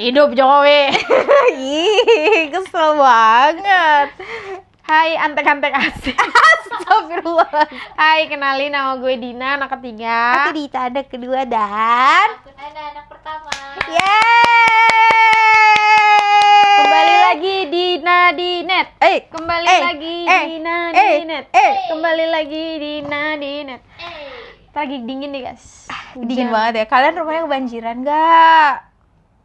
Hidup Jokowi. Ih, kesel banget. Hai antek-antek asik. Astagfirullah. Hai, kenalin nama gue Dina, anak ketiga. Aku Dita, anak kedua dan Aku Nana, anak pertama. yeay. Kembali lagi di Nadinet. Kembali lagi di Nadinet. Kembali lagi di Nadinet. Lagi dingin nih guys. Dingin banget ya. Kalian rumahnya kebanjiran nggak?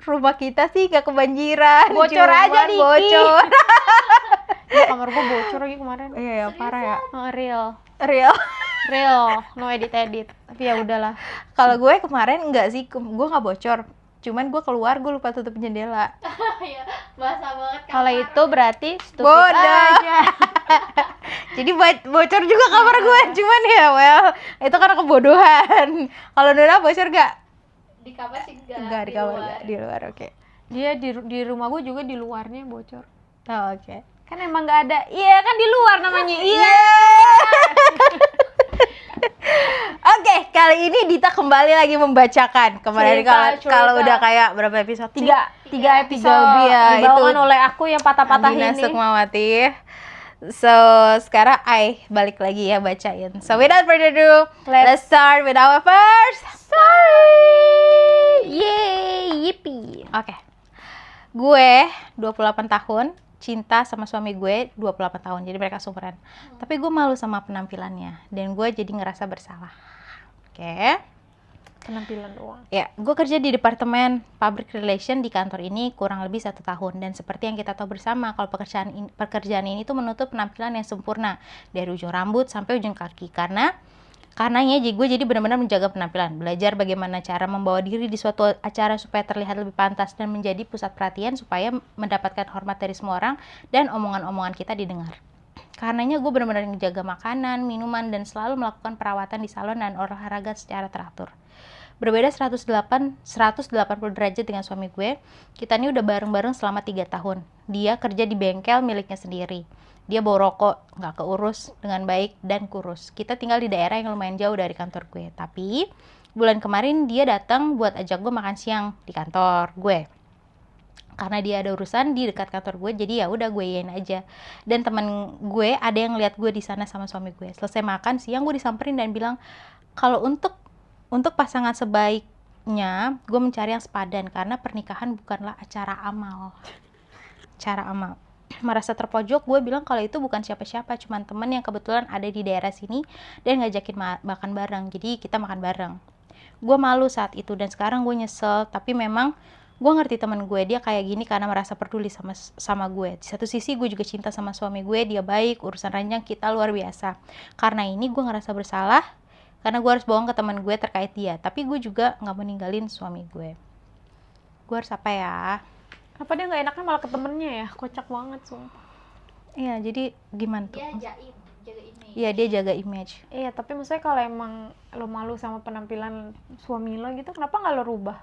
Rumah kita sih nggak kebanjiran. Bocor cuman aja dikit. bocor. Ya, kamar gue bocor lagi kemarin. Iya ya, parah ya. Oh, real, no edit. Tapi ya udahlah. Kalau gue kemarin enggak sih, gue nggak bocor. Cuman gue keluar, gue lupa tutup jendela. Ya, basah banget kamar. Kalau itu berarti stupid Bodoh. aja. Jadi bocor juga kamar gue, cuman ya well, itu karena kebodohan. Kalau Nuna bocor nggak? Di kamar sih Enggak, di kamar nggak, di luar, oke. Dia di rumah gue juga di luarnya bocor. Oh, oke. Kan emang nggak ada. Iya kan di luar namanya. Iya. Oke, kali ini Dita kembali lagi membacakan. Kemarin Cerita. kalau udah kayak berapa episode? sih? Tiga episode lebih ya, dibawakan itu oleh aku yang patah-patah Andina ini. Sukmawati. So, sekarang balik lagi ya bacain. So, without further ado, let's start with our first story. Yeay, yippee. Oke. Gue 28 tahun, cinta sama suami gue 28 tahun. Jadi mereka seumuran. Tapi gue malu sama penampilannya dan gue jadi ngerasa bersalah. Oke. Penampilan doang. Ya, gue kerja di departemen public relation di kantor ini kurang lebih 1 tahun. Dan seperti yang kita tahu bersama, kalau pekerjaan ini tuh menutup penampilan yang sempurna dari ujung rambut sampai ujung kaki. Karenanya gue jadi benar-benar menjaga penampilan, belajar bagaimana cara membawa diri di suatu acara supaya terlihat lebih pantas dan menjadi pusat perhatian supaya mendapatkan hormat dari semua orang dan omongan-omongan kita didengar. Karenanya gue benar-benar menjaga makanan, minuman, dan selalu melakukan perawatan di salon dan olahraga secara teratur. Berbeda 180 derajat dengan suami gue. Kita ini udah bareng-bareng selama 3 tahun. Dia kerja di bengkel miliknya sendiri. Dia bawa rokok, nggak keurus dengan baik dan kurus. Kita tinggal di daerah yang lumayan jauh dari kantor gue. Tapi bulan kemarin dia datang buat ajak gue makan siang di kantor gue. Karena dia ada urusan di dekat kantor gue, jadi ya udah gue iyain aja. Dan temen gue ada yang lihat gue di sana sama suami gue. Selesai makan siang gue disamperin dan bilang kalau untuk pasangan sebaiknya gue mencari yang sepadan karena pernikahan bukanlah acara amal. Merasa terpojok, gue bilang kalau itu bukan siapa-siapa, cuman temen yang kebetulan ada di daerah sini dan ngajakin makan bareng. Jadi kita makan bareng. Gue malu saat itu dan sekarang gue nyesel, tapi memang gue ngerti temen gue, dia kayak gini karena merasa peduli sama gue. Di satu sisi gue juga cinta sama suami gue, dia baik, urusan ranjang kita luar biasa. Karena ini gue ngerasa bersalah karena gue harus bohong ke teman gue terkait dia, tapi gue juga nggak mau ninggalin suami gue. Gue harus apa ya? Apa dia nggak enaknya malah ke temennya ya? Kocak banget sumpah. Iya, jadi gimana tuh? Dia jaga image. Iya, dia jaga image. Iya, tapi maksudnya kalau emang lo malu sama penampilan suami lo gitu, kenapa nggak lo rubah?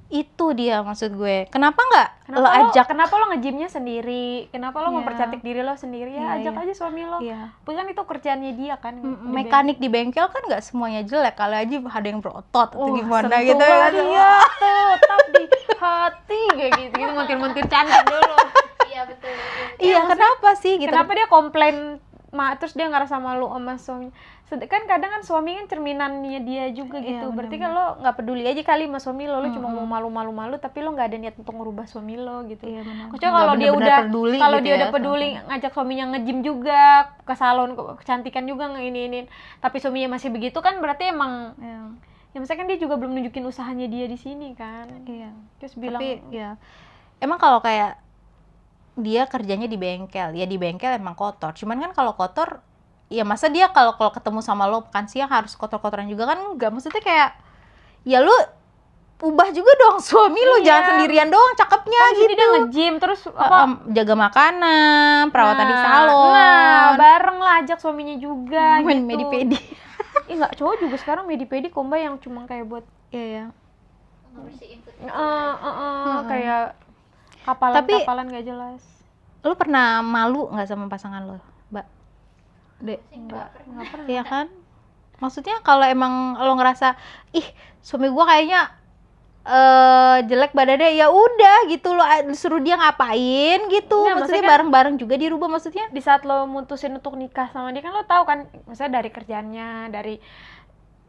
Itu dia maksud gue. Kenapa nggak lo ajak? Kenapa lo nge-gymnya sendiri? Kenapa lo Iya. mempercantik diri lo sendiri? Ya, Iya, ajak aja suami lo. Iya. Bukan itu kerjaannya dia kan. Mekanik di bengkel kan nggak semuanya jelek, kali aja ada yang berotot atau gimana sentuh gitu lah kan. dia tuh, tetap di hati kayak gitu montir-montir cantik dulu. Iya betul. Iya, kenapa sih gitu? Kenapa dia komplain terus dia ngerasa malu sama suami? Kan kadang kan suami kan cerminannya dia juga Iya, gitu. Berarti benar-benar. kan lo nggak peduli aja kali sama suami lo, lo cuma mau malu-malu tapi lo nggak ada niat untuk ngerubah suami lo gitu. Iya, benar. Maksudnya Nggak kalau dia benar-benar udah peduli kalau gitu dia ya udah peduli ngajak suaminya nge-gym juga, ke salon kecantikan juga ngeiniin, tapi suaminya masih begitu kan berarti emang Iya. ya misalnya kan dia juga belum nunjukin usahanya dia di sini kan. Iya. Terus bilang Tapi ya emang kalau kayak dia kerjanya di bengkel, ya di bengkel emang kotor. Cuman kan kalau kotor, ya masa dia kalau ketemu sama lo makan siang harus kotor-kotoran juga kan? Enggak, maksudnya kayak ya lu ubah juga dong suami lu, Iya. jangan sendirian doang cakepnya kan gitu. dia nge-gym terus apa Jaga makanan, perawatan di salon. Nah, bareng lah ajak suaminya juga main gitu. medipedi. Ih nggak, cowok juga sekarang medipedi komba yang cuma kayak buat Iya ya. Ngebersihin kucing. kayak Tapi- kapalan nggak jelas. Lu pernah malu nggak sama pasangan lo, Mbak? Dek. Nggak pernah. Iya kan? Maksudnya kalau emang lo ngerasa ih suami gue kayaknya jelek badannya, ya udah gitu lo suruh dia ngapain gitu. Nggak, Maksudnya maksudnya kan- bareng-bareng juga dirubah maksudnya. Di saat lo mutusin untuk nikah sama dia kan lo tahu kan, misalnya dari kerjaannya,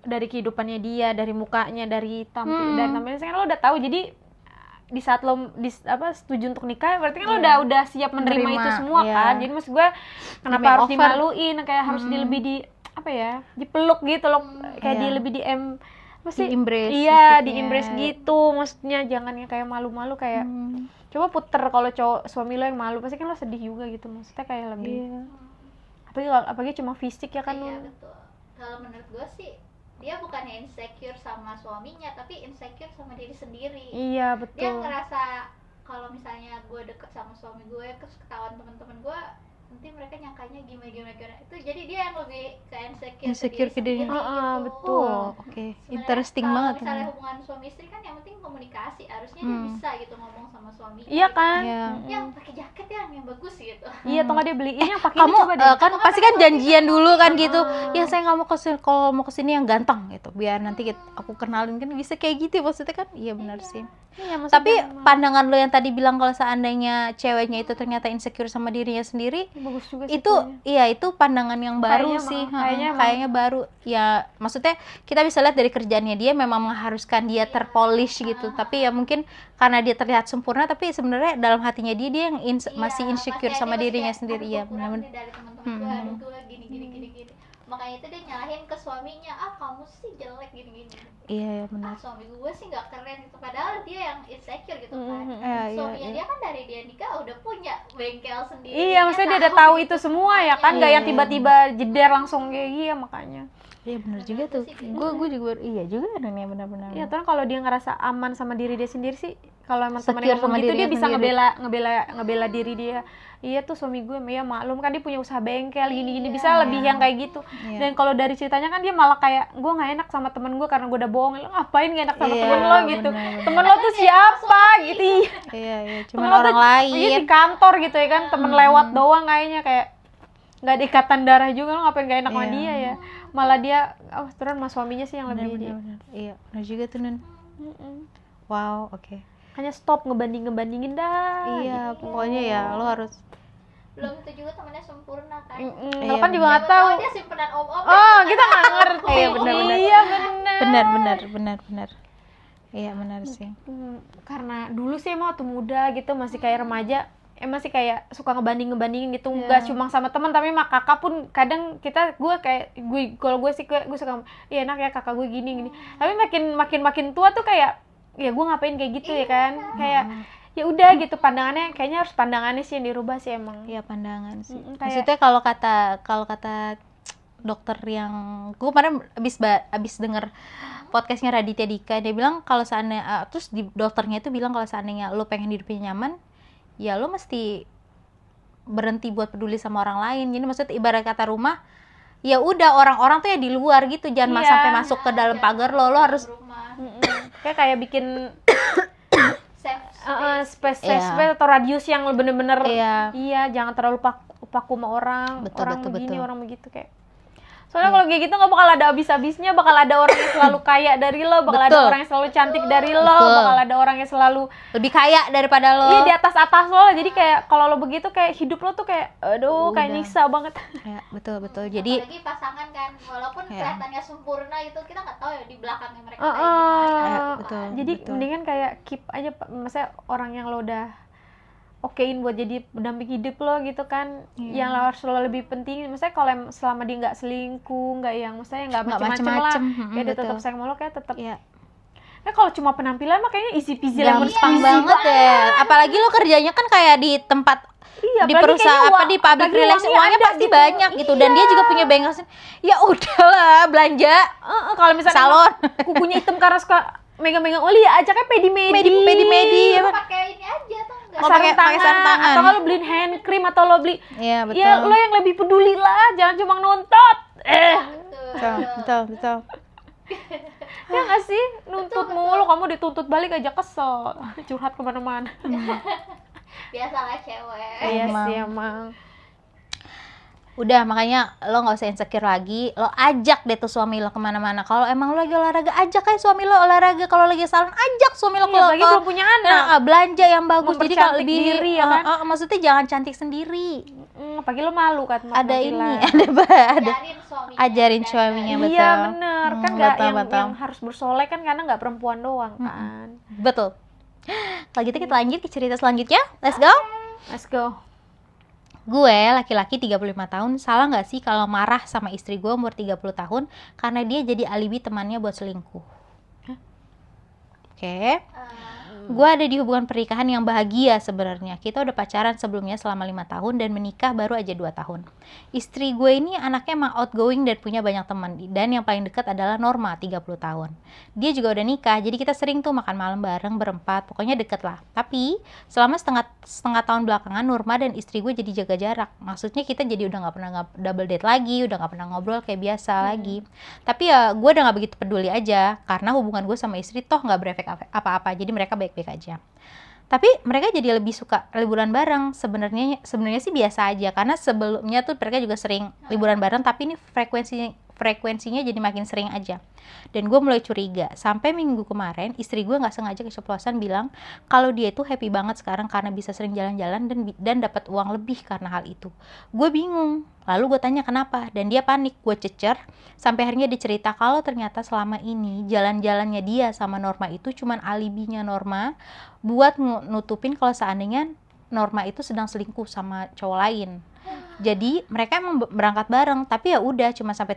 dari kehidupannya dia, dari mukanya, dari tampilnya kan lo udah tahu. Jadi di saat lo setuju untuk nikah berarti kan lo udah siap menerima Menerima, itu semua iya. kan. Jadi maksud gue kenapa Di harus makeover. dimaluin, kayak harus lebih di apa ya, dipeluk gitu loh, kayak Iya. lebih apa sih? Di-embrace Iya, maksudnya. di embrace gitu. Maksudnya jangan yang kayak malu-malu kayak Hmm, coba puter kalau cowok suami lo yang malu pasti kan lo sedih juga gitu. Maksudnya kayak lebih iya. apalagi cuma fisik ya kan. Iya betul. Kalau menurut gue sih dia bukannya insecure sama suaminya, tapi insecure sama diri sendiri. Iya Dia betul. ngerasa kalau misalnya gue deket sama suami gue, terus ketahuan teman-teman gue, nanti mereka nyangkanya gimana itu. Jadi dia yang lebih ke Insecure ke diri. sendiri gitu. Betul. Oh, oke. Sebenarnya Interesting kalau banget. misalnya hubungan suami istri kan yang penting komunikasi, harusnya dia bisa gitu ngomong sama suaminya. Iya kan? Iya. Yang pakai jaket yang bagus gitu. Iya, atau nggak dia beliin yang pakai Kamu ini coba deh. kan pasti kan janjian dulu kan gitu. Ya saya nggak mau kesini, kalau mau kesini yang ganteng gitu. Biar nanti aku kenalin, kan bisa kayak gitu maksudnya kan. Iya benar sih. Iya, maksudnya Tapi pandangan lo yang tadi bilang kalau seandainya ceweknya itu ternyata insecure sama dirinya sendiri, bagus juga sih itu poinnya. iya itu pandangan yang baru Kayaknya sih. emang- kayaknya emang- Kayaknya baru. Ya maksudnya kita bisa lihat dari kerjaannya dia memang mengharuskan dia terpolish gitu. Tapi ya mungkin karena dia terlihat sempurna, tapi sebenarnya dalam hatinya dia yang masih insecure masih sama aja dirinya kayak, sendiri. "Aduh, Iya gua kurang benar-benar. nih dari teman-teman gue, aduh gue gini. Makanya itu dia nyalahin ke suaminya, kamu sih jelek gini. Iya benar. Suami gue sih nggak keren gitu, padahal dia yang insecure gitu kan. Iya, Suaminya iya. dia kan dari dia nikah udah punya bengkel sendiri. Iya, maksudnya dia udah tahu itu semua ya kan, nggak Iya. yang tiba-tiba jeder langsung kayak iya makanya. Iya benar juga tuh. Gue juga iya juga nih benar-benar. Iya, terus kalau dia ngerasa aman sama diri dia sendiri sih, kalau emang Secure temennya ngomong sama gitu dia dirinya bisa sendiri. ngebela diri dia. Iya tuh suami gue, ya maklum kan dia punya usaha bengkel gini-gini, bisa lebih yang kayak gitu. Iya. Dan kalau dari ceritanya kan dia malah kayak gue nggak enak sama temen gue karena gue udah bohong. Lo ngapain nggak enak sama Iya, temen lo gitu? benar-benar. Temen lo tuh siapa gitu? Iya, Temen cuman lo orang tuh, lain. iya di kantor gitu ya kan, temen lewat doang kayaknya, kayak nggak ada ikatan darah juga. Lo ngapain gak enak sama Iya. dia ya? Malah dia terus sama suaminya sih yang lebih dia. Benar-benar. Iya, benar juga tuh Nun. Wow, oke. Hanya stop ngebandingin dah. Iya, pokoknya ya lo harus Belum itu juga temennya sempurna kan. Iya, Lo kan juga nggak Siapa tahu. dia simpenan om-om. Oh, kita nggak ngerti. Iya, benar-benar. Iya benar. benar. Iya, benar sih. Karena dulu sih emang waktu muda gitu masih kayak remaja, masih kayak suka ngebandingin gitu, nggak cuma sama teman tapi sama kakak pun kadang kalau gue suka, iya enak ya kakak gue gini. Tapi makin tua tuh kayak ya gue ngapain kayak gitu ya kan, kayak ya udah gitu pandangannya, kayaknya harus pandangannya sih yang dirubah sih emang. Iya, pandangan sih. Kayak- Maksudnya kalau kata dokter yang gue kemarin abis denger podcastnya Raditya Dika, dia bilang kalau seandainya terus dokternya itu bilang kalau seandainya lo pengen hidupnya nyaman, ya lo mesti berhenti buat peduli sama orang lain. Jadi maksudnya ibarat kata rumah, ya udah orang-orang tuh ya di luar gitu, jangan Iya. sampai masuk ke dalam pagar lo harus Rumah. Kayak bikin Safe space atau radius yang bener-bener Iya. jangan terlalu paku sama orang, Betul, orang betul, begini, betul. orang begitu kayak. Soalnya kalau kayak gitu nggak bakal ada habis-habisnya, bakal ada orang yang selalu kaya dari lo, bakal ada Betul. orang yang selalu cantik dari lo, Betul. bakal ada orang yang selalu lebih kaya daripada lo. iya di atas lo. Jadi kayak kalau lo begitu kayak hidup lo tuh kayak aduh kayak Udah. nyiksa banget. Ya, betul. Jadi apalagi pasangan kan, walaupun Iya. kelihatannya sempurna itu kita nggak tahu ya di belakangnya mereka Heeh. kayak gimana. Ya, kan. betul. Jadi betul. mendingan kayak keep aja, maksudnya orang yang lo udah okein buat jadi pendamping hidup lo gitu kan, yang lo harus lo lebih penting. Maksudnya kalau selama dia nggak selingkuh, nggak yang maksudnya nggak Nggak macem-macem lah, macem-macem, kayak dia betul. tetap sayang sama lo, kayak tetap. Iya. Nah kalau cuma penampilan mah kayaknya easy peasy lemon Gampang squeezy banget ya. Apalagi lo kerjanya kan kayak di tempat Iya, di apalagi perusahaan kayaknya apa di public apalagi relation uangnya uangnya ada pasti gitu. banyak gitu, dan dia juga punya bengkel sendiri. Ya udahlah belanja Kalau misalnya salon. kukunya hitam karena suka megang-megang oli, ya ajaknya pedi-medi. Pedi-medi ya. Lu pakai ini aja tuh enggak. Oh, Sarung pakai sarung tangan. atau kalau beliin hand cream atau lo beli Iya, betul. ya lo yang lebih peduli lah, jangan cuma nuntut. Betul. Ya nggak sih, nuntut mulu, kamu dituntut balik aja kesel, curhat kemana-mana. Biasalah cewek. Iya Emang. sih emang. Udah, makanya lo nggak usah insecure lagi, lo ajak deh tuh suami lo kemana-mana. Kalau emang lo lagi olahraga, ajak aja suami lo olahraga. Kalau lagi salon, ajak suami lo Iya, apalagi belum punya anak. belanja yang bagus. Jadi kalau Mempercantik lebih diri, ya kan? maksudnya jangan cantik sendiri. Apalagi lo malu kan sama Ada ini, penampilan. ada Ajarin suaminya. ajarin dan- suaminya, betul. Iya bener, kan nggak betul, yang, betul. yang harus bersolek kan karena nggak perempuan doang kan. Betul. Kalau gitu kita lanjut ke cerita selanjutnya. Let's go. Let's go. Gue laki-laki 35 tahun, salah nggak sih kalau marah sama istri gue umur 30 tahun karena dia jadi alibi temannya buat selingkuh? Oke. Gue ada di hubungan pernikahan yang bahagia sebenarnya. Kita udah pacaran sebelumnya selama 5 tahun dan menikah baru aja 2 tahun. Istri gue ini anaknya emang outgoing dan punya banyak teman. Dan yang paling dekat adalah Norma, 30 tahun. Dia juga udah nikah, jadi kita sering tuh makan malam bareng berempat. Pokoknya deket lah. Tapi selama setengah tahun belakangan Norma dan istri gue jadi jaga jarak. Maksudnya kita jadi udah gak pernah double date lagi, udah gak pernah ngobrol kayak biasa lagi. Tapi ya gue udah gak begitu peduli aja. Karena hubungan gue sama istri toh gak berefek apa-apa. Jadi mereka baik-baik aja. Tapi mereka jadi lebih suka liburan bareng. Sebenarnya sih biasa aja karena sebelumnya tuh mereka juga sering liburan bareng, tapi ini frekuensinya jadi makin sering aja. Dan gue mulai curiga sampai minggu kemarin istri gue nggak sengaja keceplosan bilang kalau dia itu happy banget sekarang karena bisa sering jalan-jalan dan dapat uang lebih karena hal itu. Gue bingung. Lalu gue tanya kenapa, dan dia panik. Gue cecer sampai akhirnya dia cerita kalau ternyata selama ini jalan-jalannya dia sama Norma itu cuman alibinya Norma buat nutupin kalau seandainya Norma itu sedang selingkuh sama cowok lain. Jadi mereka emang berangkat bareng, tapi ya udah cuma sampai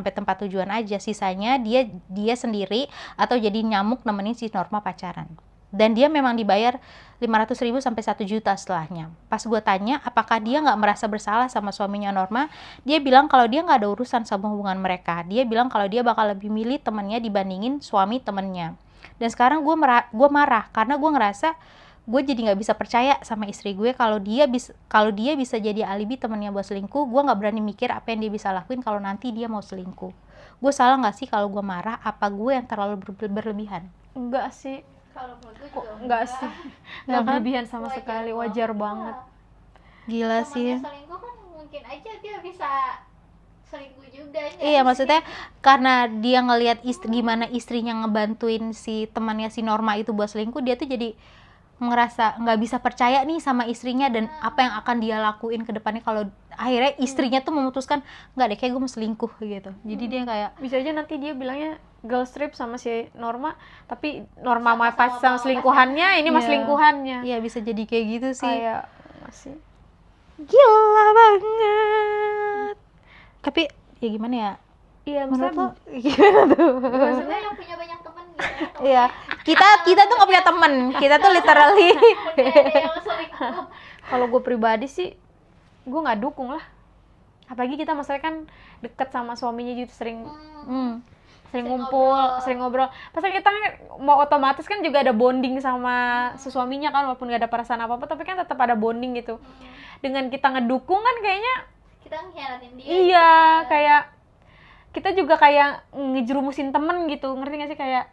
tempat tujuan aja. Sisanya dia sendiri atau jadi nyamuk nemenin si Norma pacaran. Dan dia memang dibayar 500.000 sampai 1 juta setelahnya. Pas gue tanya apakah dia nggak merasa bersalah sama suaminya Norma, dia bilang kalau dia nggak ada urusan sama hubungan mereka. Dia bilang kalau dia bakal lebih milih temennya dibandingin suami temennya. Dan sekarang gue marah karena gue ngerasa gue jadi nggak bisa percaya sama istri gue kalau dia bisa jadi alibi temennya buat selingkuh. Gue nggak berani mikir apa yang dia bisa lakuin kalau nanti dia mau selingkuh. Gue salah nggak sih kalau gue marah? Apa gue yang terlalu berlebihan? Enggak sih. Kalau menurut gue Kok juga enggak sih? Enggak kan? berlebihan sama sekali, wajar banget. Gila Temannya sih. selingkuh kan mungkin aja dia bisa selingkuh juga. Iya, maksudnya karena dia ngelihat gimana istrinya ngebantuin si temannya si Norma itu buat selingkuh, dia tuh jadi ngerasa nggak bisa percaya nih sama istrinya dan apa yang akan dia lakuin ke depannya kalau akhirnya istrinya tuh memutuskan nggak deh, kayak gue mau selingkuh gitu. Jadi dia kayak Bisa aja nanti dia bilangnya girl trip sama si Norma, tapi Norma Sama-sama mah pas sama bawa selingkuhannya, ini mas Iya. selingkuhannya. ya bisa jadi kayak gitu sih. Kayak masih Gila banget. Tapi ya gimana ya? iya, Menurut lo maksudnya gimana tuh? Maksudnya yang punya banyak teman gitu. Iya, kita tuh nggak punya temen, kita tuh literally. Udah ada yang selingkuh. kalau gue pribadi sih gue nggak dukung lah, apalagi kita masalahnya kan deket sama suaminya gitu, sering Hmm. sering Sering ngumpul, ngobrol. sering ngobrol. Pasti kita mau otomatis kan juga ada bonding sama suaminya kan, walaupun gak ada perasaan apa-apa, tapi kan tetap ada bonding gitu. Dengan kita ngedukung kan kayaknya Kita ngianatin dia. iya, gitu kan. kayak kita juga kayak ngejerumusin temen gitu, ngerti gak sih? Kayak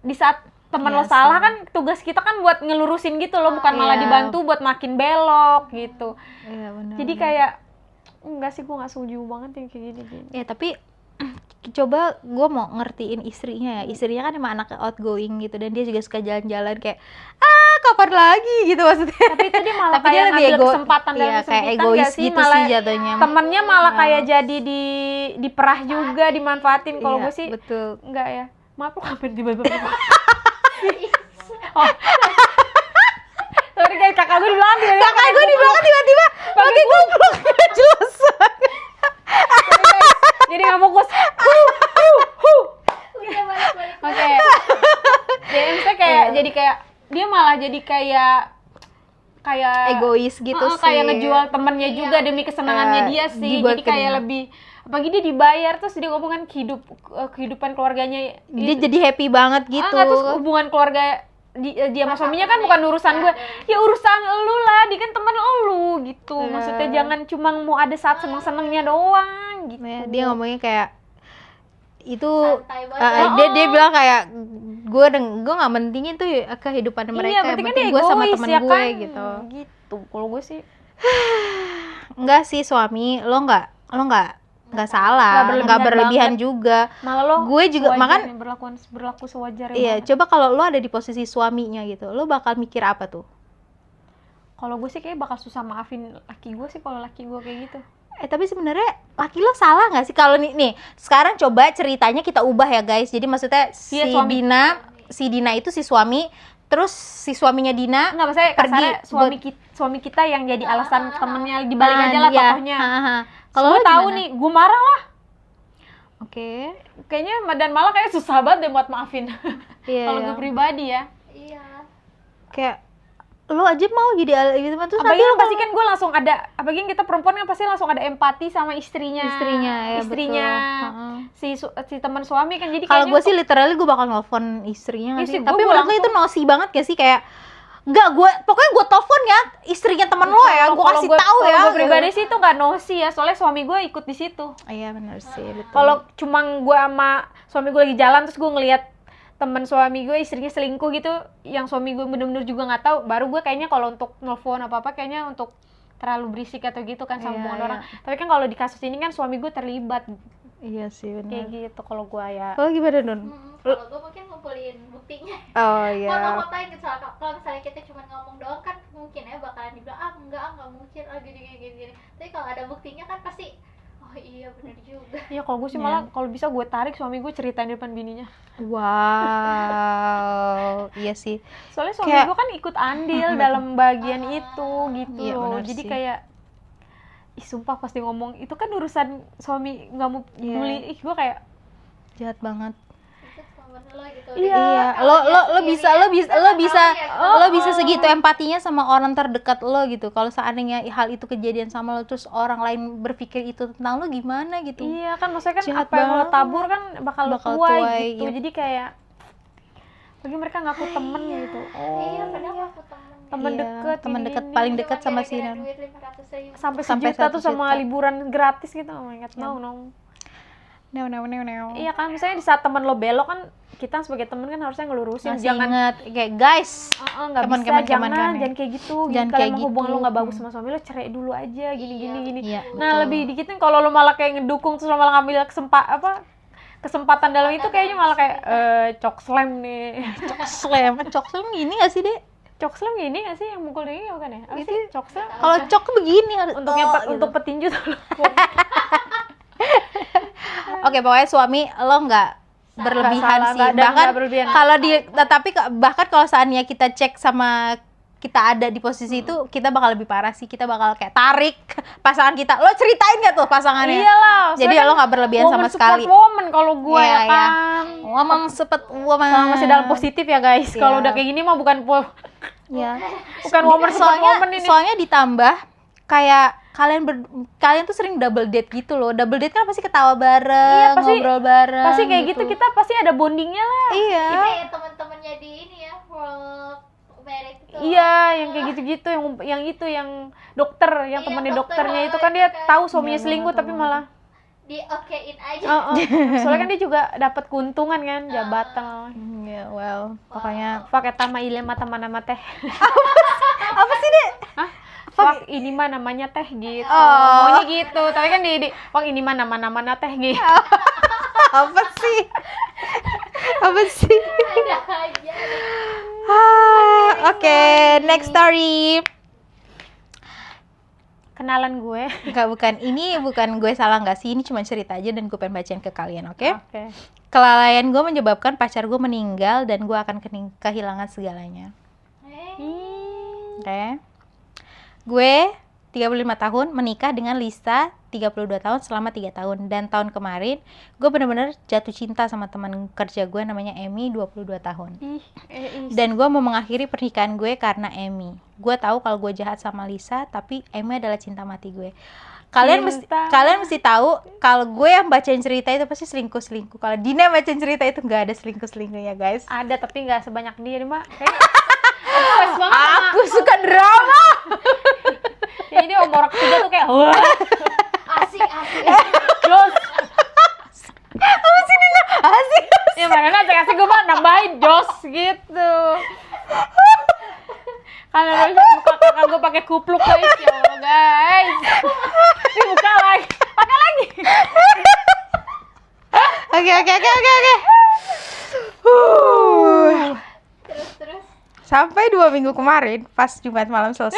di saat temen Iya lo salah sih. kan tugas kita kan buat ngelurusin gitu loh, bukan malah Iya. dibantu buat makin belok gitu. Iya benar. Jadi kayak enggak sih, gue gak setuju banget yang kayak gini. ya tapi coba gue mau ngertiin istrinya ya. Istrinya kan emang anak outgoing gitu dan dia juga suka jalan-jalan kayak kapan lagi gitu maksudnya. Tapi itu dia malah Tapi dia kayak lebih ngambil kesempatan dalam iya, kayak kesempitan egois gak sih? gitu Malah sih jatuhnya. temennya malah Iya. kayak jadi diperah juga, dimanfaatin. Kalau Iya, gue sih betul. enggak ya. Maaf lu ngapain tiba-tiba. Oh. Sorry guys, kakak gue di belakang tiba-tiba. Kakak gue di belakang tiba-tiba pakai goblok gak jelas. Jadi nggak fokus. Udah balik-balik. Oke. Jadi misalnya kayak jadi kayak dia malah jadi kayak Egois gitu sih. kayak ngejual temennya Iya. juga demi kesenangannya dia sih. dibuat Jadi kayak ke dia. lebih apalagi dia dibayar, terus dia ngomong kan kehidupan keluarganya Dia jadi happy banget gitu. nggak, terus hubungan keluarga dia sama suaminya kan bukan urusan gue, ya urusan lu lah, dia kan temen lu gitu. Iya. Maksudnya jangan cuma mau ada saat seneng-senengnya doang gitu. Ya, dia ngomongnya kayak itu Santai banget. dia bilang kayak gue nggak mentingin tuh kehidupan mereka, Iya, yang berarti kan penting dia gue sama egois, temen ya gue kan? gitu. Gitu. Kalau gue sih enggak sih suami, lo nggak salah, Nggak nggak berlebihan berlebihan juga. Malah lo Gue juga sewajarnya berlaku sewajarnya Iya, banget. coba kalau lo ada di posisi suaminya gitu, lo bakal mikir apa tuh? Kalau gue sih kayak bakal susah maafin laki gue sih kalau laki gue kayak gitu. Tapi sebenarnya laki lo salah nggak sih kalau nih sekarang coba ceritanya kita ubah ya guys. Jadi maksudnya Iya, suami. si Dina itu si suami, terus si suaminya Dina Enggak, maksudnya pergi kasarnya suami kita yang jadi alasan temennya dibalik aja lah iya, tokohnya. Kalau Gue lo tahu gimana? nih, gue marah lah. Oke. Kayaknya dan malah kayak susah banget deh buat maafin. Iya. Kalau gue pribadi ya. Iya. Kayak lo aja mau jadi gitu mah terus Apalagi nanti kan lo pasti kan gue langsung ada, apalagi kita perempuan kan pasti langsung ada empati sama istrinya. ya, Istrinya betul. si teman suami kan jadi Kalau kayaknya gue sih literally gue bakal nelfon istrinya nggak Iya sih? sih, Tapi gue menurut lo itu nosi banget gak sih kayak pokoknya gue telepon ya istrinya teman lo ya, gue kasih tahu ya. Kalau gue pribadi sih itu nggak nosi ya, soalnya suami gue ikut di situ. Iya benar sih, betul. Kalau cuma gue sama suami gue lagi jalan terus gue ngelihat teman suami gue istrinya selingkuh gitu, yang suami gue bener-bener juga nggak tahu, baru gue kayaknya kalau untuk nelfon apa kayaknya untuk terlalu berisik atau gitu kan sama Iya, hubungan iya. orang. Tapi kan kalau di kasus ini kan suami gue terlibat Iya sih kayak benar. gitu kalau gue ya. Kalau gimana Nun? Kalau gue mungkin ngumpulin buktinya. Oh iya. Foto-fotoin gitu. Kalau misalnya kita cuma ngomong doang kan mungkin ya bakalan dibilang nggak mungkin gini. Tapi kalau ada buktinya kan pasti oh iya benar juga. Iya, kalau gue sih Iya. malah kalau bisa gue tarik suami gue ceritain di depan bininya. Wow, iya sih. Soalnya suami Kayak- gue kan ikut andil dalam bagian itu gitu Iya, loh. benar Jadi sih. kayak sumpah pasti ngomong itu kan urusan suami nggak mau Iya. peduli. Gue kayak Jahat banget. Itu temen lo gitu. Iya. Iya, lo bisa segitu empatinya sama orang terdekat lo gitu. Kalau seandainya hal itu kejadian sama lo terus orang lain berpikir itu tentang lo gimana gitu. iya kan maksudnya kan Jahat apa yang lo banget. tabur kan bakal lo Bakal tuai tuai, gitu. iya. Jadi kayak bagi mereka ngaku temen gitu. Iya, padahal aku temen. Temen Iya, deket, temen ini, dekat ini. paling Cuma dekat sama si gara-gara Nan. duit 500.000. Sampai Sampai sejuta 1 tuh sama juta. liburan gratis gitu. Oh my god, no. No. Iya kan, misalnya di saat teman lo belok kan kita sebagai temen kan harusnya ngelurusin, Masih jangan inget kayak guys. nggak Come on, bisa, come on, come on, jangan come on. kayak gitu. Jangan Kalau kayak emang hubungan gitu. lo nggak bagus sama suami lo, cerai dulu aja, gini. Iya, Nah betul. lebih dikit nih kalau lo malah kayak ngedukung terus lo malah ngambil kesempatan dalam itu, kayaknya malah kayak cok slam nih. Cok slam gini gak sih, Dek? Cok slam gini nggak sih yang mukul ini bukan ya? Apa Itu- sih cok slam? Kalau cok begini harus Untuk petinju tuh lo. Oke, pokoknya suami lo nggak berlebihan salah, sih. nggak- dan Bahkan nggak berlebihan. kalau bahkan kalau seandainya kita cek sama kita ada di posisi itu, kita bakal lebih parah sih. Kita bakal kayak tarik pasangan kita. Lo ceritain nggak tuh pasangannya? Iyalah. Jadi lo nggak berlebihan sama sekali. Woman kalau gue Iya, ya iya. kan. Ngomong sepet woman. Sama masih dalam positif ya guys. Iya. Kalau udah kayak gini mah bukan Ya. woman support woman ini. Soalnya ditambah kayak kalian tuh sering double date gitu loh. Double date kan pasti ketawa bareng, Iya, pasti- ngobrol bareng. Pasti kayak gitu, kita pasti ada bondingnya lah. Iya. Kayak teman-temannya di ini ya, World Merit itu. Iya, yang kayak gitu-gitu, yang dokter, yang Iya, temannya dokter, dokternya itu kan dia kan. tahu suaminya Iya, selingkuh tapi malah Di okein aja. soalnya kan dia juga dapat keuntungan kan, jabatan. Ya, well, pokoknya Pakai tama ilema nama teh. apa sih, Dek? Hah? Wah, ini mah namanya teh gitu. Oh. Maunya gitu. Tapi kan wah ini mah nama-namanya teh gitu. Apa sih? Apa sih? Ada aja. Oke, next story. Kenalan gue. Ini bukan gue salah nggak sih, ini cuma cerita aja dan gue pengen bacain ke kalian, oke? Oke. Kelalaian gue menyebabkan pacar gue meninggal dan gue akan kehilangan segalanya. Oke. Gue 35 tahun menikah dengan Lisa 32 tahun selama 3 tahun. Dan tahun kemarin gue bener-bener jatuh cinta sama teman kerja gue namanya Amy 22 tahun. Dan gue mau mengakhiri pernikahan gue karena Amy. Gue tahu kalau gue jahat sama Lisa, tapi Amy adalah cinta mati gue. Kalian mesti tahu kalau gue yang bacain cerita itu pasti selingkuh. Kalau Dina yang bacain cerita itu nggak ada selingkuhnya, guys. Ada tapi nggak sebanyak dia nih, Mak. Kayak Aku suka drama. kayak ini umur ketiga tuh kayak wah. Asik. Jos. Apa sih Dina? Asik. Ya mana kasih gue mah nambahin jos gitu. Karena harusnya muka kakak gue pakai kupluk guys, ya Allah guys. Terus Sampai 2 minggu kemarin pas Jumat malam selesai.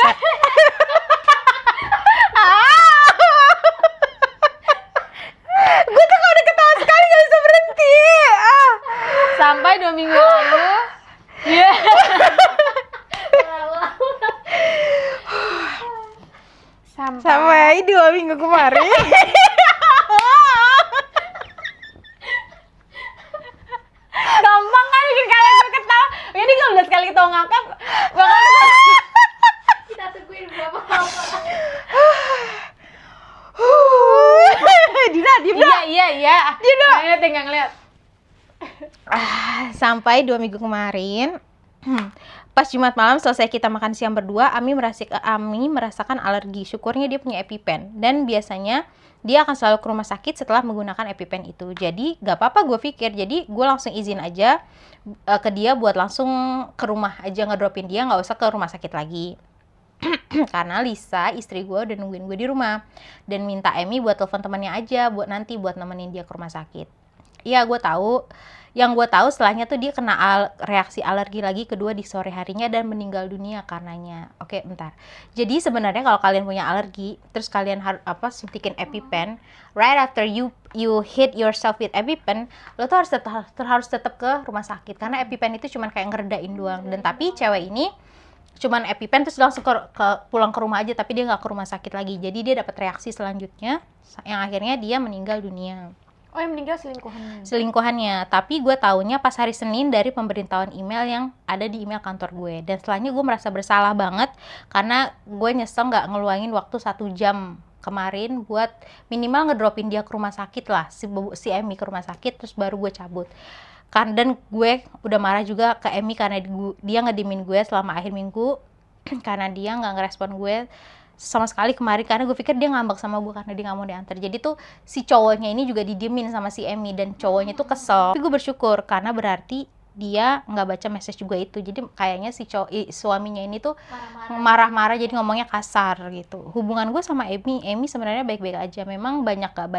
Gue tuh kalau udah ketawa sekali gak bisa berhenti. Sampai 2 minggu lalu. Iya. Sampai 2 minggu kemarin. Gampang kan bikin kalian tuh ketawa. Ini kalau udah sekali ketawa ngakak bakal kita tungguin berapa lama. Dina, diem dah. Iya. Dina. Nggak ngeliat. Sampai 2 minggu kemarin. Pas Jumat malam selesai kita makan siang berdua, Ami merasakan alergi. Syukurnya dia punya EpiPen. Dan biasanya dia akan selalu ke rumah sakit setelah menggunakan EpiPen itu. Jadi gak apa-apa gue pikir. Jadi gue langsung izin aja ke dia buat langsung ke rumah aja ngedropin dia, gak usah ke rumah sakit lagi. Karena Lisa, istri gue, udah nungguin gue di rumah. Dan minta Emi buat telepon temannya aja buat nanti buat nemenin dia ke rumah sakit. Iya, gue tahu. Yang gue tahu setelahnya tuh dia kena reaksi alergi lagi kedua di sore harinya dan meninggal dunia karenanya. Oke, bentar. Jadi sebenarnya kalau kalian punya alergi, terus kalian suntikin EpiPen, right after you hit yourself with EpiPen, lo tuh harus tetap ke rumah sakit karena EpiPen itu cuman kayak ngeredain doang. Dan tapi cewek ini cuman EpiPen terus langsung pulang ke rumah aja, tapi dia nggak ke rumah sakit lagi. Jadi dia dapat reaksi selanjutnya yang akhirnya dia meninggal dunia. Oh, yang meninggal Selingkuhannya. Tapi gue taunya pas hari Senin dari pemberitahuan email yang ada di email kantor gue. Dan setelahnya gue merasa bersalah banget karena gue nyesel nggak ngeluangin waktu 1 jam kemarin buat minimal ngedropin dia ke rumah sakit lah, si Emi ke rumah sakit, terus baru gue cabut. Dan gue udah marah juga ke Emi karena dia ngedimin gue selama akhir minggu karena dia nggak ngerespon gue sama sekali kemarin, karena gue pikir dia ngambek sama gue karena dia nggak mau diantar. Jadi tuh si cowoknya ini juga didiemin sama si Emi dan cowoknya tuh kesel. Tapi gue bersyukur karena berarti dia nggak baca message juga itu. Jadi kayaknya si suaminya ini tuh marah-marah jadi ngomongnya kasar gitu. Hubungan gue sama Emi sebenarnya baik-baik aja. Memang banyak nggak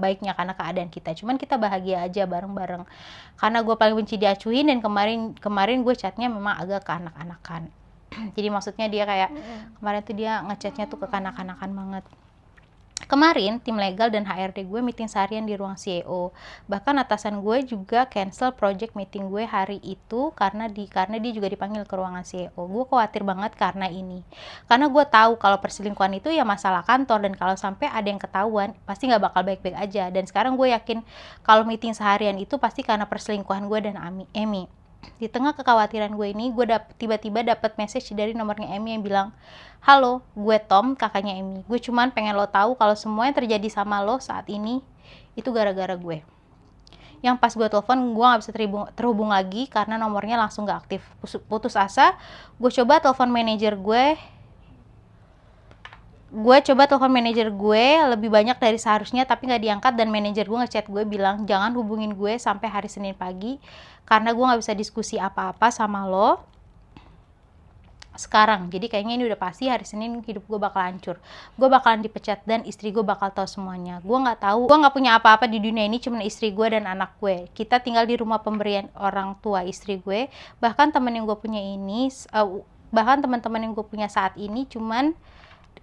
baiknya karena keadaan kita. Cuman kita bahagia aja bareng-bareng. Karena gue paling benci diacuhin dan kemarin gue chatnya memang agak kekanak-kanakan. Jadi maksudnya dia kayak kemarin tuh dia ngechatnya tuh kekanak-kanakan banget. Kemarin tim legal dan HRD gue meeting seharian di ruang CEO. Bahkan atasan gue juga cancel project meeting gue hari itu karena dia juga dipanggil ke ruangan CEO. Gue khawatir banget karena ini. Karena gue tahu kalau perselingkuhan itu ya masalah kantor, dan kalau sampai ada yang ketahuan pasti nggak bakal baik-baik aja. Dan sekarang gue yakin kalau meeting seharian itu pasti karena perselingkuhan gue dan Emi. Di tengah kekhawatiran gue ini, gue tiba-tiba dapat message dari nomornya Emi yang bilang, "Halo, gue Tom, kakaknya Emi. Gue cuman pengen lo tahu kalau semua yang terjadi sama lo saat ini itu gara-gara gue." Yang pas gue telepon, gue nggak bisa terhubung lagi karena nomornya langsung nggak aktif. Putus asa, gue coba telepon manajer gue lebih banyak dari seharusnya, tapi nggak diangkat. Dan manajer gue ngechat gue bilang jangan hubungin gue sampai hari Senin pagi karena gue nggak bisa diskusi apa-apa sama lo sekarang. Jadi kayaknya ini udah pasti hari Senin hidup gue bakal hancur, gue bakalan dipecat dan istri gue bakal tahu semuanya. Gue nggak punya apa-apa di dunia ini, cuma istri gue dan anak gue. Kita tinggal di rumah pemberian orang tua istri gue. Bahkan teman-teman yang gue punya saat ini cuman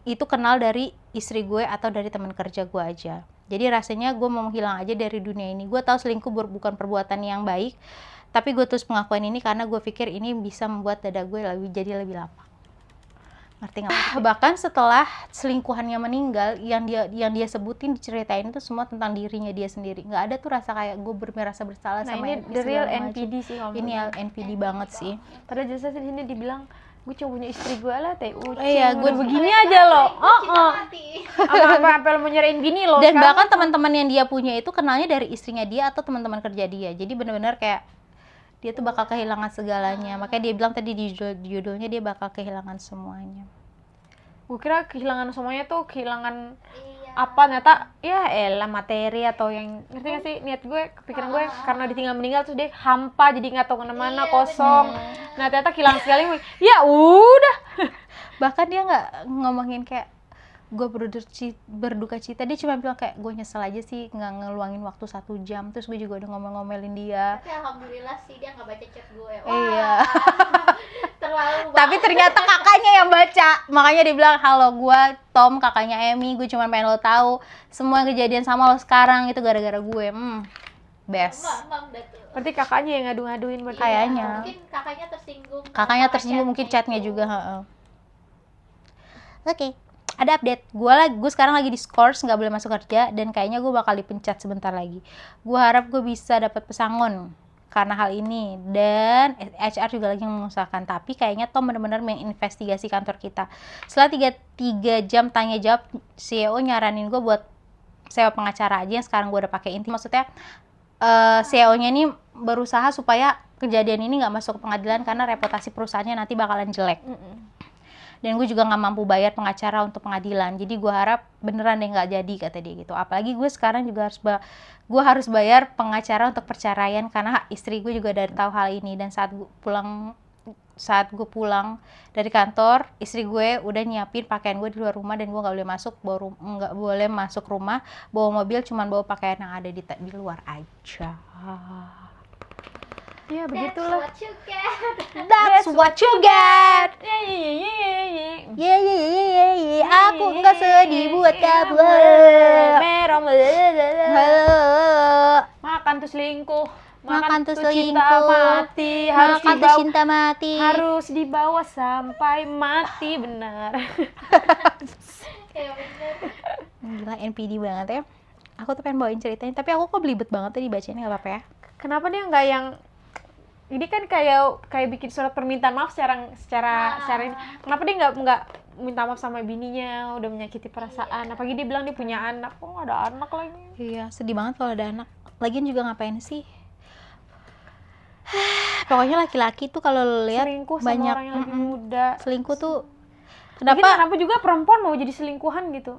itu kenal dari istri gue atau dari teman kerja gue aja. Jadi rasanya gue mau menghilang aja dari dunia ini. Gue tahu selingkuh bukan perbuatan yang baik, tapi gue terus pengakuan ini karena gue pikir ini bisa membuat dada gue jadi lebih lapang. Ngerti nggak? Bahkan setelah selingkuhannya meninggal, yang dia sebutin diceritain itu semua tentang dirinya dia sendiri. Nggak ada tuh rasa kayak gue merasa bersalah sama ini the real NPD sih kalau ini NPD banget sih. Padahal jasa di sini dibilang gue cuma punya istri gue lah, teh iya, gue begini aja loh. Apa lo mau nyerahin gini loh. Dan bahkan teman-teman yang dia punya itu kenalnya dari istrinya dia atau teman-teman kerja dia. Jadi benar-benar kayak dia tuh bakal kehilangan segalanya. Makanya dia bilang tadi di judulnya dia bakal kehilangan semuanya. Gue kira kehilangan semuanya tuh kehilangan apa, ternyata ya elah materi atau yang, ngerti gak sih niat gue, kepikiran gue karena ditinggal meninggal terus dia hampa jadi nggak tahu kemana, kosong. Nah ternyata kehilangan sekali. Ya udah. Bahkan dia nggak ngomongin kayak gue berduka cita, dia cuma bilang kayak gue nyesel aja sih nggak ngeluangin waktu 1 jam. Terus gue juga udah ngomel-ngomelin dia. Tapi alhamdulillah sih dia nggak baca chat gue. Wah, Iya. terlalu Tapi ternyata kakaknya yang baca, makanya dia bilang, halo gue Tom, kakaknya Emmy, gue cuma pengen lo tahu semua yang kejadian sama lo sekarang itu gara-gara gue. Best. Mam dah tuh. Berarti kakaknya yang ngadu-ngaduin berarti. Kayaknya. Mungkin kakaknya tersinggung. Kakaknya sama tersinggung mungkin chatnya itu. juga. Oke, ada update. Gue sekarang lagi di Scores, nggak boleh masuk kerja, dan kayaknya gue bakal dipecat sebentar lagi. Gue harap gue bisa dapat pesangon karena hal ini, dan HR juga lagi mengusahakan. Tapi kayaknya Tom benar-benar menginvestigasi kantor kita. Setelah 3 jam tanya jawab, CEO nyaranin gue buat sewa pengacara aja yang sekarang gue udah pakai. Inti maksudnya CEO-nya ini berusaha supaya kejadian ini nggak masuk ke pengadilan karena reputasi perusahaannya nanti bakalan jelek. Dan gue juga nggak mampu bayar pengacara untuk pengadilan, jadi gue harap beneran deh nggak jadi, kata dia gitu. Apalagi gue sekarang juga harus bayar pengacara untuk perceraian karena istri gue juga dari tahu hal ini. Dan saat gue pulang dari kantor, istri gue udah nyiapin pakaian gue di luar rumah, dan gue nggak boleh masuk rumah bawa mobil, cuman bawa pakaian yang ada di luar aja. Ya That's begitulah. what you get. That's what you get. Ye. Aku nggak sedih buat kamu. Merong. Halo. Makan tuh selingkuh. Makan tuh cinta selingkuh. mati. Harus Makan tuh dibawa, cinta mati. harus dibawa sampai mati, benar. Ya bener. Gila, NPD banget ya. Aku tuh pengen bawain ceritanya, tapi aku kok belibet banget tadi bacanya, nggak apa-apa ya? Kenapa dia nggak yang ini kan kayak bikin surat permintaan maaf secara ini. Kenapa dia nggak minta maaf sama bininya, udah menyakiti perasaan. Apalagi dia bilang dia punya anak, kok nggak ada anak lagi. Iya, sedih banget kalau ada anak. Lagian juga ngapain sih? Pokoknya laki-laki tuh kalau lo lihat Selingkuh sama banyak orang yang lebih muda. selingkuh tuh. Kenapa juga perempuan mau jadi selingkuhan gitu?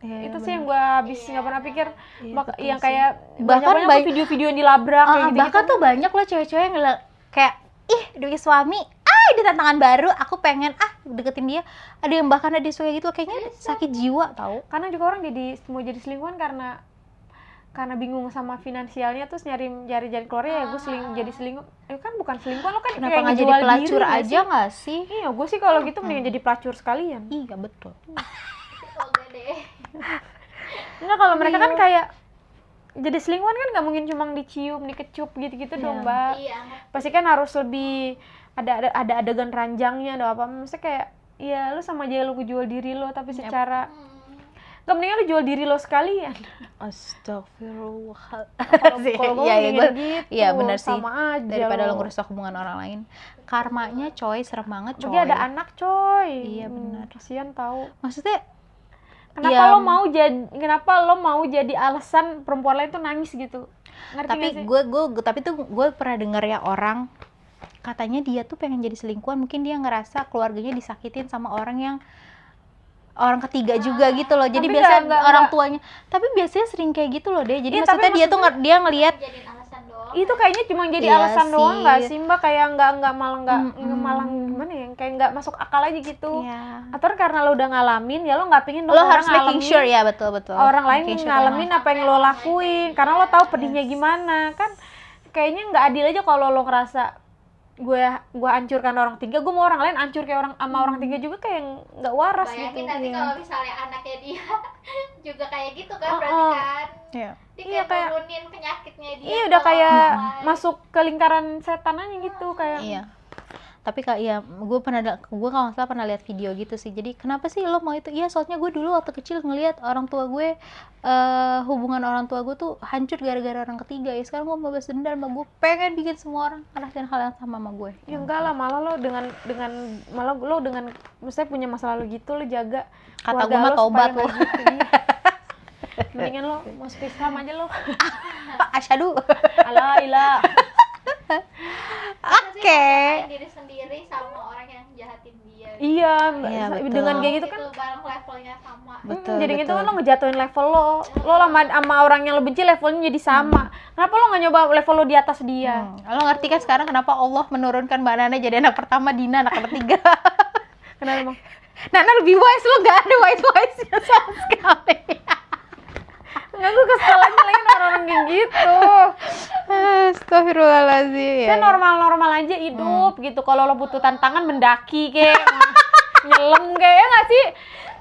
Ya, Itu sih yang gue habis nggak pernah pikir. Iya, Yang betul sih. kayak Bahkan banyak video-video yang dilabrak kayak gitu. bahkan tuh banyak loh cewek-cewek yang kayak demi suami, ada tantangan baru, aku pengen deketin dia. Ada yang bahkan ada suka gitu, kayaknya sakit jiwa tahu. Karena juga orang mau jadi selingkuhan karena bingung sama finansialnya, terus nyari jalan keluarnya ya gue jadi selingkuh. Kan bukan selingkuhan, lo kan Kenapa kayak nggak jadi ngejual pelacur diri nggak aja sih? nggak sih? Iya, gue sih kalau gitu mendingan jadi pelacur sekalian. Iya betul. Oke deh. Enggak, kalau mereka kan kayak jadi selingkuhan kan nggak mungkin cuma dicium, dikecup gitu-gitu dong, Mbak. Iya. Pasti kan harus lebih ada adegan ranjangnya atau apa. Maksudnya kayak ya lu sama aja lu jual diri lo, tapi secara nggak, mendingan lu jual diri lo sekalian. Astagfirullah. Kalau gue mendingan gitu. Iya benar sih. Sama aja Daripada lo ngerusak hubungan orang lain. Karmanya coy, serem banget coy. Dia ada anak coy. Iya, benar. Kasian tahu. Maksudnya Kenapa ya, lo mau jadi alasan perempuan lain tuh nangis gitu? Ngerti tapi nggak sih? gue pernah denger ya orang katanya dia tuh pengen jadi selingkuhan, mungkin dia ngerasa keluarganya disakitin sama orang ketiga juga gitu loh. Jadi Tapi biasanya nggak- orang tuanya, tapi biasanya sering kayak gitu loh deh. Jadi Iya, maksudnya tapi dia tuh dia ngelihat Jadiin alasan doang. Itu kayaknya cuma jadi Iya alasan doang sih. nggak sih, Mbak? Kayak malah gimana ya? Kayak nggak masuk akal aja gitu. ya, Atau karena lo udah ngalamin, ya lo nggak pingin dong lo orang harus making ngalamin, sure ya, betul orang lain Making sure ngalamin apa yang lo lakuin, karena lo tahu pedihnya gimana. Kan kayaknya nggak adil aja kalau lo ngerasa gue hancurkan orang tiga, gue mau orang lain hancur kayak orang tiga juga, kayak nggak waras Bayangin gitu. nanti Iya. kalau misalnya anaknya dia juga kayak gitu kan, Oh, berarti oh. kan Iya. dia Iya, kayak- turunin penyakitnya dia. Iya, udah kalau kayak orang lain. masuk ke lingkaran setan aja gitu, kayak Iya. Tapi gue kalau nggak salah pernah lihat video gitu sih. Jadi kenapa sih lo mau itu? Iya, soalnya gue dulu waktu kecil ngelihat orang tua gue, hubungan orang tua gue tuh hancur gara-gara orang ketiga. Ya sekarang gue mau balas dendam, gue pengen bikin semua orang ngerasain hal yang sama gue. ya enggak lah, malah lo dengan misalnya punya masa lalu gitu, lo jaga Kata keluarga gue mah lo taubat supaya lo. nggak gitu, iya. Mendingan lo masuk Islam aja lo. Asyhadu. Ala ilah. Masa sih Oke. nyalahin diri sendiri sama orang yang jahatin dia. Iya, Iya, betul. dengan kayak gitu kan bareng levelnya sama. Betul, jadi gitu betul. kan lo ngejatuhin level lo sama orang yang lo benci levelnya jadi sama. Kenapa lo nggak nyoba level lo di atas dia? Lo ngerti kan sekarang kenapa Allah menurunkan Mbak Nana jadi anak pertama, Dina anak ketiga? Kenapa emang? Nana lebih wise, lo nggak ada wise-nya sama sekali. Enggak, gue kesel aja nyalain orang-orang kayak gitu. Astagfirullahaladzim. Kita normal-normal aja hidup gitu. Kalau lo butuh tantangan mendaki kayak nyelem kayak ya nggak sih?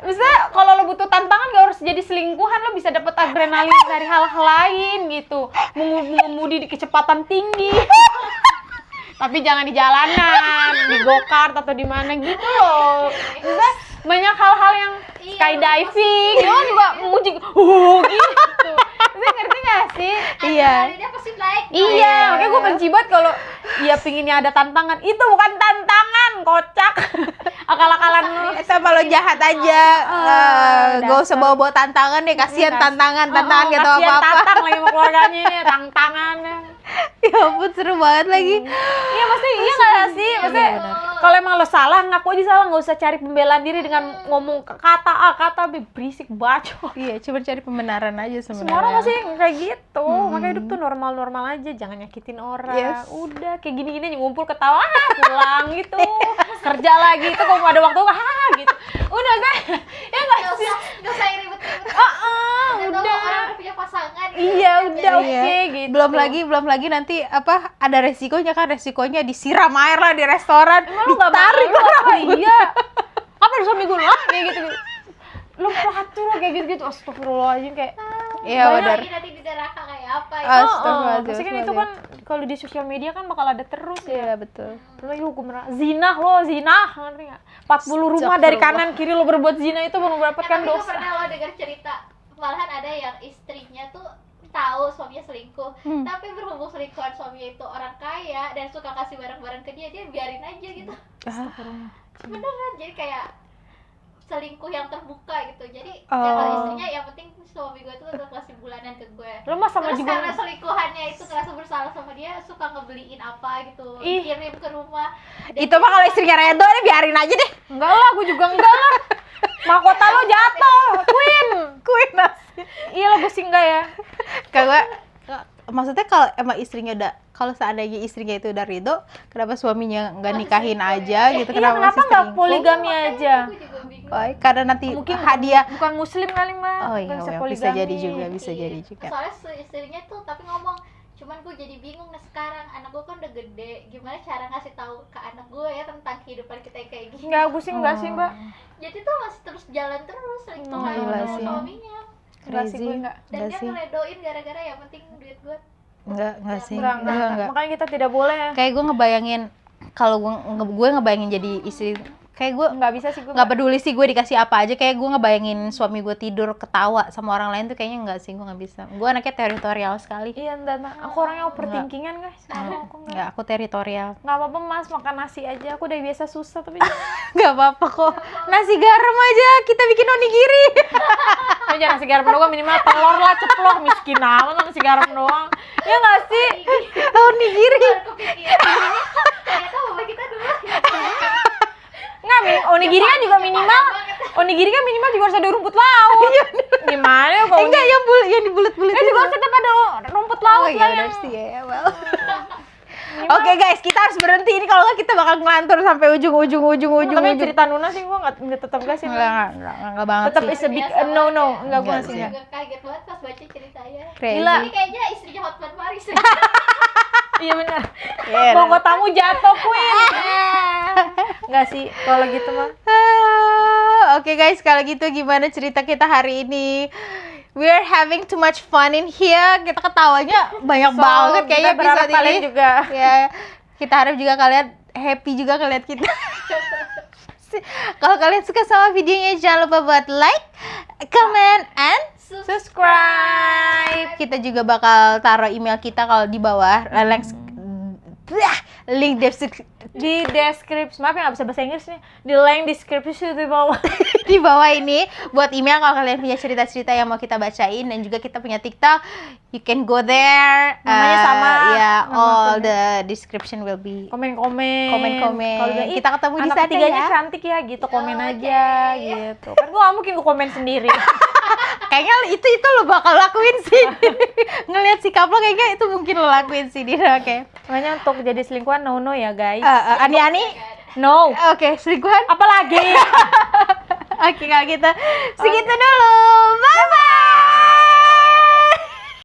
Misalnya kalau lo butuh tantangan gak harus jadi selingkuhan, lo bisa dapet adrenalin dari hal-hal lain gitu. Mengemudi di kecepatan tinggi. Tapi jangan di jalanan, di go-kart atau di mana gitu loh. Misalnya banyak hal-hal yang skydiving, lo juga menguji gitu. Bisa ngerti gak sih? Iya. Adrenalinnya pasti naik. Iya, makanya gue benci banget kalau iya pinginnya ada tantangan. Itu bukan tantangan, kocak. Akal-akalan lu. Itu malu jahat aja. Gak usah bawa-bawa tantangan deh, kasihan tantangan gitu Kasian apa-apa. Tatang lagi sama keluarganya nih, tantangan. Ya ampun, seru banget lagi. Iya pasti iya nggak sih? Maksudnya kalau emang lo salah, ngaku aja salah, nggak usah cari pembelaan diri dengan ngomong kata A, kata B, berisik bacot. Iya, coba cari pembenaran aja sebenarnya. Semua orang pasti kayak gitu. Makanya hidup tuh normal-normal aja, jangan nyakitin orang. Yes. Udah kayak gini-gini ngumpul ketawa, pulang gitu. Kerja lagi itu kalau ada waktu gitu. Udah kan? Ya nggak sih? Gak usah ribet-ribet. Udah. Orang udah punya pasangan. Iya, udah Iya. oke gitu. Belum lagi nanti apa ada resikonya disiram air lah di restoran, Emang lu nggak ditarik malu apa? rambut. Iya. Apa ada suami gue kayak gitu. Lu pelacur kayak gitu. Astagfirullahaladzim kayak Iya, banyak benar. Lagi nanti di neraka kayak apa ya? Astagfirullahaladzim. pasti kan itu kan kalau di sosial media kan bakal ada terus Iya, ya. betul. Terus hukum zina ngerti nggak? 40 rumah dari kanan kiri lo berbuat zina itu baru mendapatkan Tapi gue dosa. pernah lo dengar cerita, malahan ada yang istrinya tuh tahu suaminya selingkuh, tapi berhubung selingkuhan suaminya itu orang kaya dan suka kasih barang-barang ke dia biarin aja gitu. Beneran, jadi kayak selingkuh yang terbuka gitu. Jadi kata istrinya yang penting suami gue tuh udah kasih bulanan ke gue. Lo mah sama Terus juga. karena selingkuhannya itu ngerasa bersalah sama dia, suka ngebeliin apa gitu, Ih. kirim ke rumah. Dan Itu mah kalau istrinya Redo deh biarin aja deh. Enggak lah, gue juga enggak lah. Mahkota lo jatuh, Queen. Iya lo gue sih enggak ya. Kagak, maksudnya kalau emang istrinya kalau seandainya istrinya itu udah ridho, kenapa suaminya nggak nikahin aja gitu? Iya, kenapa masih nggak selingkuh? poligami aja? gue juga bingung. Oh, karena nanti Mungkin hadiah. bukan muslim kali mah. Oh nggak iya, bisa bisa poligami. jadi juga, bisa Iya. jadi juga. Soalnya istrinya tuh tapi ngomong, cuman gue jadi bingung nah sekarang anak gue kan udah gede, gimana cara ngasih tahu ke anak gue ya tentang kehidupan kita yang kayak gini. Enggak, gue sih enggak sih, Mbak. Jadi tuh masih terus jalan terus selingkuhan Gila sama sih. suaminya. Enggak sih, Crazy. gue enggak. Dan Enggak dia sih. ngeledoin gara-gara yang penting duit gue. Enggak sih. Enggak. Makanya kita tidak boleh. Kayak gue ngebayangin kalau gue ngebayangin jadi istri, kayak gue Enggak bisa sih gue. nggak peduli sih gue dikasih apa aja, kayak gue ngebayangin suami gue tidur ketawa sama orang lain tuh kayaknya enggak sih, gue nggak bisa. Gue anaknya teritorial sekali. Iya, enggak. Aku orangnya overthinkingan, guys. Aku Enggak, aku teritorial. Nggak apa-apa Mas, makan nasi aja. Aku udah biasa susah tapi Nggak apa-apa kok. Nasi garam aja kita bikin onigiri. tapi jangan nasi garam doang, minimal telur lah ceplok. Miskin amat nasi garam doang. Ya nggak sih? Onigiri. Baru kepikiran. Ternyata mama kita dulu. Nggak, onigiri kan juga minimal. Onigiri kan minimal juga harus ada rumput laut. Gimana ya kalau Enggak, yang dibulet-bulet juga harus tetap ada rumput laut iya lah benar yang sih ya. Well. Oke guys, kita harus berhenti ini, kalau nggak kita bakal ngelantur sampai ujung. tapi cerita Nuna sih gue nggak tetap gak sih. Enggak banget Tetap sih. is a big no enggak gue Enggak ngasih sih. nggak. Juga kaget banget pas baca ceritanya. Crazy. Gila. Ini kayaknya istrinya Hotman Paris. Iya benar. Iya, Bawa tamu jatuh Queen. Nggak sih kalau gitu mah. Oke guys, kalau gitu gimana cerita kita hari ini? We're having too much fun in here. Kita ketawanya banyak banget kayaknya kita berharap episode kalian ini. juga. Ya, kita harap juga kalian happy juga ngeliat kita. Kalau kalian suka sama videonya, jangan lupa buat like, comment, and Subscribe. kita juga bakal taruh email kita kalau di bawah link deskripsi Di deskripsi, maaf ya nggak bisa bahasa Inggris nih. Di link deskripsi di bawah. di bawah ini buat email kalau kalian punya cerita-cerita yang mau kita bacain, dan juga kita punya TikTok, you can go there. Namanya sama. Ya, Nama all akunnya. the description will be Komen-komen. Komen-komen. Kalau udah, "Ih, Kita ketemu di anak sana ketiganya ya." cantik ya gitu, komen Oke. aja gitu. Kan gua nggak mungkin gua komen sendiri. Kayaknya itu lo bakal lakuin sih. Ngelihat sikap lo kayaknya itu mungkin lo lakuin sih, Dina. Oke. Makanya untuk jadi selingkuhan no ya guys. Ani-ani? No. Oke, selingkuhan. Apalagi? Oke, kalau gitu segitu dulu. Bye bye.